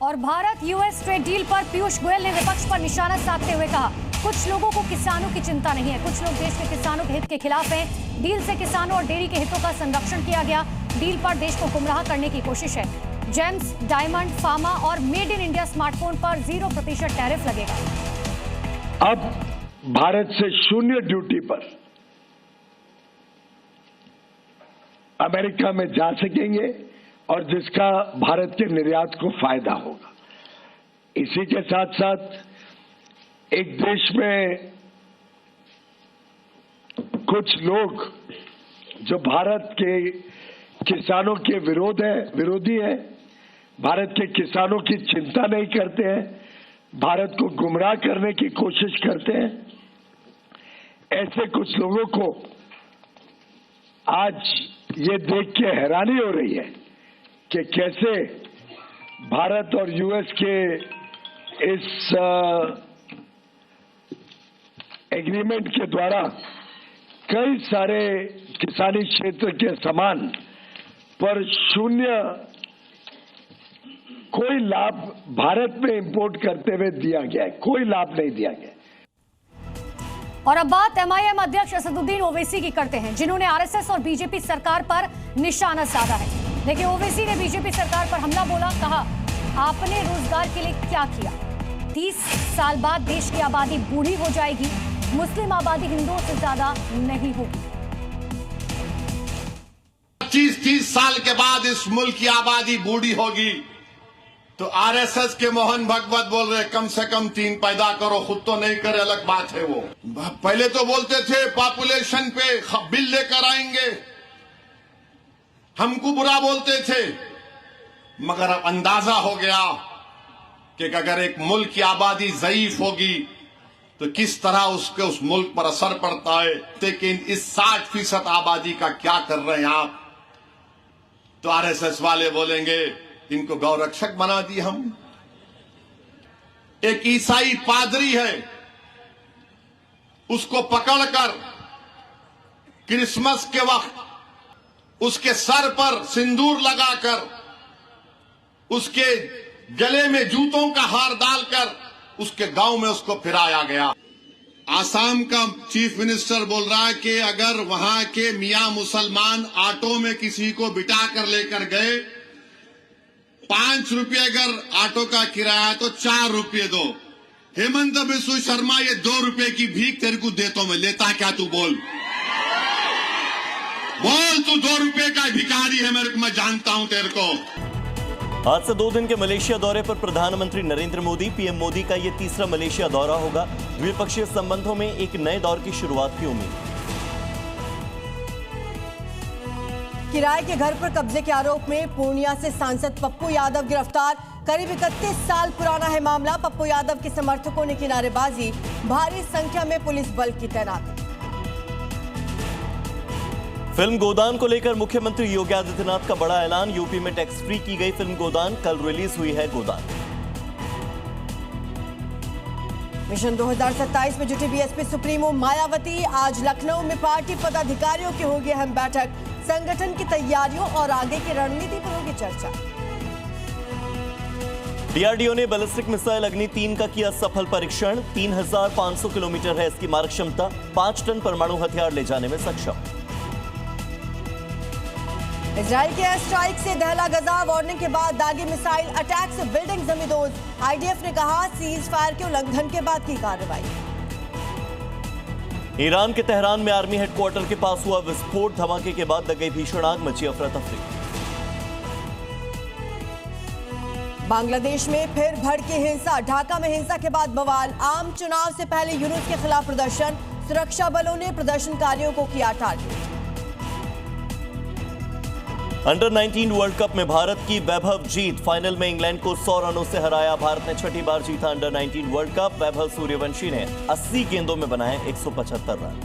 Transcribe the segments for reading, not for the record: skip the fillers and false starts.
और Bharat US trade deal पर पीयूष गोयल ने विपक्ष पर निशाना साधते हुए कहा, कुछ लोगों को किसानों की चिंता नहीं है, कुछ लोग देश के किसानों के हित के खिलाफ हैं। डील से किसानों और डेयरी के हितों का संरक्षण किया गया। डील पर देश को गुमराह करने की कोशिश है। जेम्स, डायमंड, फार्मा और मेड इन इंडिया स्मार्टफोन पर 0% टैरिफ लगेगा। अब भारत से 0 ड्यूटी पर अमेरिका में जा सकेंगे और जिसका भारत के निर्यात को फायदा होगा। इसी के साथ साथ एक देश में कुछ लोग जो भारत के किसानों के विरोधी हैं, भारत के किसानों की चिंता नहीं करते हैं, भारत को गुमराह करने की कोशिश करते हैं, ऐसे कुछ लोगों को आज ये देख के हैरानी हो रही है कि कैसे भारत और यूएस के इस एग्रीमेंट के द्वारा कई सारे किसानी क्षेत्र के सामान पर 0 कोई लाभ भारत में इंपोर्ट करते हुए दिया गया है, कोई लाभ नहीं दिया गया। और अब बात एमआईएम अध्यक्ष असदुद्दीन ओवैसी की करते हैं, जिन्होंने आरएसएस और बीजेपी सरकार पर निशाना साधा है। देखिए, ओवैसी ने बीजेपी सरकार पर हमला बोला, कहा आपने रोजगार के लिए क्या किया? 30 साल बाद देश की आबादी बूढ़ी हो जाएगी, मुस्लिम आबादी हिंदुओं से ज्यादा नहीं होगी। 25-30 साल के बाद इस मुल्क की आबादी बूढ़ी होगी तो आरएसएस के मोहन भागवत बोल रहे कम से कम 3 पैदा करो, खुद तो नहीं करे, अलग बात है। वो पहले तो बोलते थे पॉपुलेशन पे बिल लेकर आएंगे, हमको बुरा बोलते थे, मगर अब अंदाजा हो गया कि अगर एक मुल्क की आबादी ज़ईफ होगी तो किस तरह उसके उस मुल्क पर असर पड़ता है। लेकिन इस 60% आबादी का क्या कर रहे हैं आप? तो आरएसएस वाले बोलेंगे इनको गौरक्षक बना दिए हम। एक ईसाई पादरी है, उसको पकड़कर क्रिसमस के वक्त उसके सर पर सिंदूर लगाकर, उसके गले में जूतों का हार डालकर उसके गांव में उसको फिराया गया। आसाम का चीफ मिनिस्टर बोल रहा है कि अगर वहां के मियां मुसलमान ऑटो में किसी को बिठा कर लेकर गए, 5 रुपये अगर ऑटो का किराया तो 4 रुपये दो। हेमंत बिस्व शर्मा, ये 2 रुपये की भीख तेरे को देता हूं मैं, लेता क्या तू? बोल तू 2 रुपये का भिखारी है, मेरे को, मैं जानता हूं तेरे को। आज से 2 दिन के मलेशिया दौरे पर प्रधानमंत्री नरेंद्र मोदी। पीएम मोदी का यह 3रा मलेशिया दौरा होगा। द्विपक्षीय संबंधों में एक नए दौर की शुरुआत की उम्मीद। किराए के घर पर कब्जे के आरोप में पूर्णिया से सांसद पप्पू यादव गिरफ्तार। करीब 31 साल पुराना है मामला। पप्पू यादव के समर्थकों ने की नारेबाजी, भारी संख्या में पुलिस बल की तैनाती। फिल्म गोदान को लेकर मुख्यमंत्री योगी आदित्यनाथ का बड़ा ऐलान। यूपी में टैक्स फ्री की गई फिल्म गोदान, कल रिलीज हुई है गोदान। मिशन 2027 में जुटी बीएसपी सुप्रीमो मायावती। आज लखनऊ में पार्टी पदाधिकारियों की होगी अहम बैठक। संगठन की तैयारियों और आगे की रणनीति पर होगी चर्चा। डीआरडीओ ने बैलिस्टिक मिसाइल अग्नि 3 का किया सफल परीक्षण। 3500 किलोमीटर है इसकी मारक क्षमता। 5 टन परमाणु हथियार ले जाने में सक्षम। इजराइल के एयर स्ट्राइक से दहला गजा। वार्निंग के बाद दागी मिसाइल अटैक से बिल्डिंग जमींदोज। आईडीएफ ने कहा सीज फायर के उल्लंघन के बाद की कार्रवाई। ईरान के तेहरान में आर्मी हेडक्वार्टर के पास हुआ विस्फोट। धमाके के बाद लगी भीषण आग, मची अफरा तफरी। बांग्लादेश में फिर भड़की हिंसा। ढाका में हिंसा के बाद बवाल। आम चुनाव से पहले यूनुस के खिलाफ प्रदर्शन। सुरक्षा बलों ने प्रदर्शनकारियों को किया टारगेट। अंडर 19 वर्ल्ड कप में भारत की वैभव जीत। फाइनल में इंग्लैंड को 100 रनों से हराया। भारत ने 6ठी बार जीता under 19 world cup. Vaibhav Suryavanshi ने 80 गेंदों में बनाए 175 रन।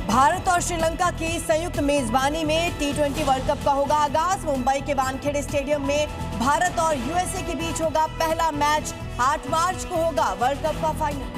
भारत और श्रीलंका की संयुक्त मेजबानी में T20 वर्ल्ड कप का होगा आगाज। मुंबई के वानखेड़े स्टेडियम में भारत और यूएसए के बीच होगा पहला मैच। 8 मार्च को होगा वर्ल्ड कप का फाइनल।